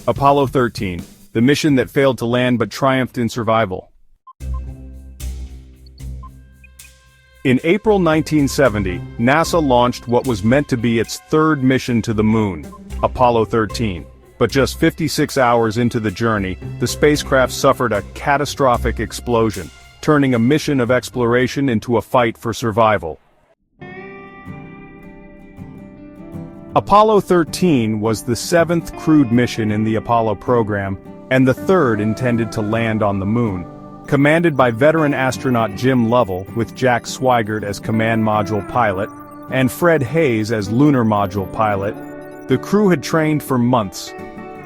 Apollo 13, the mission that failed to land but triumphed in survival. In April 1970, NASA launched what was meant to be its third mission to the moon, Apollo 13. But just 56 hours into the journey, the spacecraft suffered a catastrophic explosion, turning a mission of exploration into a fight for survival. Apollo 13 was the seventh crewed mission in the Apollo program, and the third intended to land on the moon. Commanded by veteran astronaut Jim Lovell, with Jack Swigert as command module pilot, and Fred Haise as lunar module pilot, the crew had trained for months.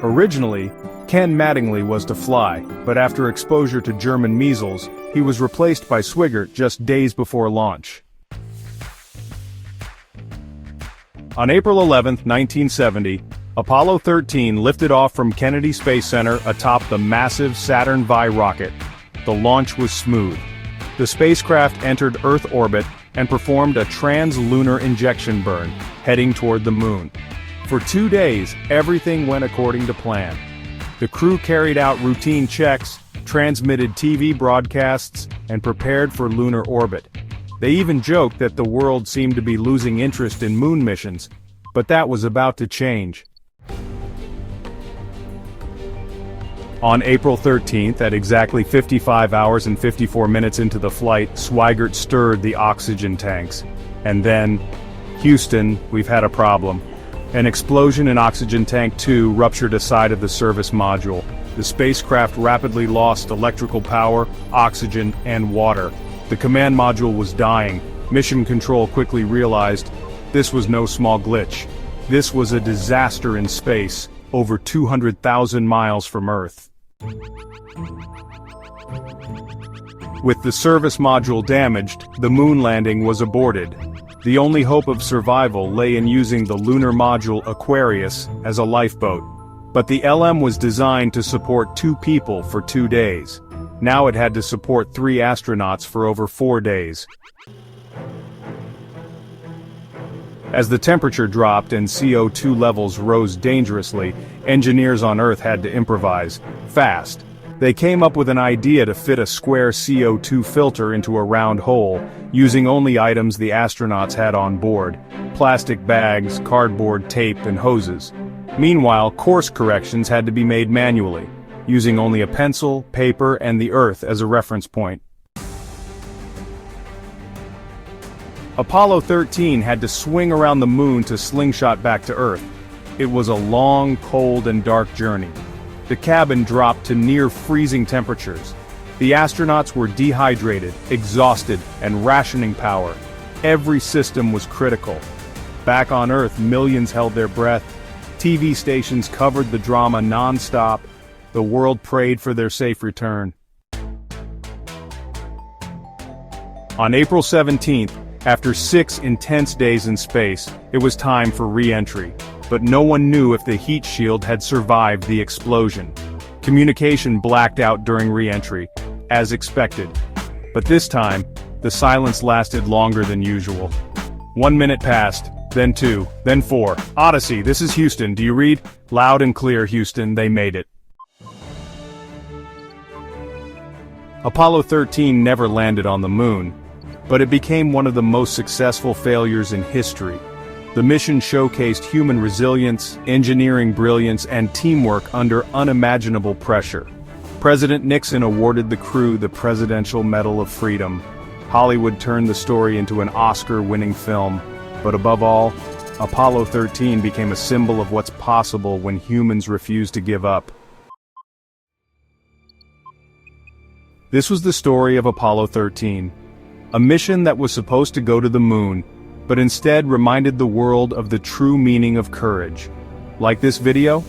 Originally, Ken Mattingly was to fly, but after exposure to German measles, he was replaced by Swigert just days before launch. On April 11, 1970, Apollo 13 lifted off from Kennedy Space Center atop the massive Saturn V rocket. The launch was smooth. The spacecraft entered Earth orbit and performed a trans-lunar injection burn, heading toward the moon. For 2 days, everything went according to plan. The crew carried out routine checks, transmitted TV broadcasts, and prepared for lunar orbit. They even joked that the world seemed to be losing interest in moon missions, but that was about to change. On April 13th, at exactly 55 hours and 54 minutes into the flight, Swigert stirred the oxygen tanks. And then, Houston, we've had a problem. An explosion in Oxygen Tank 2 ruptured a side of the service module. The spacecraft rapidly lost electrical power, oxygen, and water. The command module was dying. Mission Control quickly realized this was no small glitch. This was a disaster in space, over 200,000 miles from Earth. With the service module damaged, the moon landing was aborted. The only hope of survival lay in using the lunar module Aquarius as a lifeboat. But the LM was designed to support 2 people for 2 days. Now it had to support 3 astronauts for over 4 days. As the temperature dropped and CO2 levels rose dangerously, engineers on Earth had to improvise, fast. They came up with an idea to fit a square CO2 filter into a round hole, using only items the astronauts had on board: plastic bags, cardboard, tape, and hoses. Meanwhile, course corrections had to be made manually, using only a pencil, paper, and the Earth as a reference point. Apollo 13 had to swing around the moon to slingshot back to Earth. It was a long, cold, and dark journey. The cabin dropped to near freezing temperatures. The astronauts were dehydrated, exhausted, and rationing power. Every system was critical. Back on Earth, millions held their breath. TV stations covered the drama non-stop. The world prayed for their safe return. On April 17th, after 6 intense days in space, it was time for re-entry. But no one knew if the heat shield had survived the explosion. Communication blacked out during re-entry, as expected. But this time, the silence lasted longer than usual. 1 minute passed, then 2, then 4. Odyssey, this is Houston, do you read? Loud and clear, Houston, they made it. Apollo 13 never landed on the moon, but it became one of the most successful failures in history. The mission showcased human resilience, engineering brilliance, and teamwork under unimaginable pressure. President Nixon awarded the crew the Presidential Medal of Freedom. Hollywood turned the story into an Oscar-winning film. But above all, Apollo 13 became a symbol of what's possible when humans refuse to give up. This was the story of Apollo 13, a mission that was supposed to go to the moon, but instead reminded the world of the true meaning of courage. Like this video?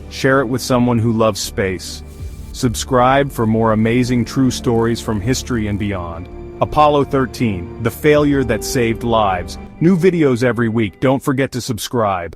Share it with someone who loves space. Subscribe for more amazing true stories from history and beyond. Apollo 13, the failure that saved lives. New videos every week, don't forget to subscribe.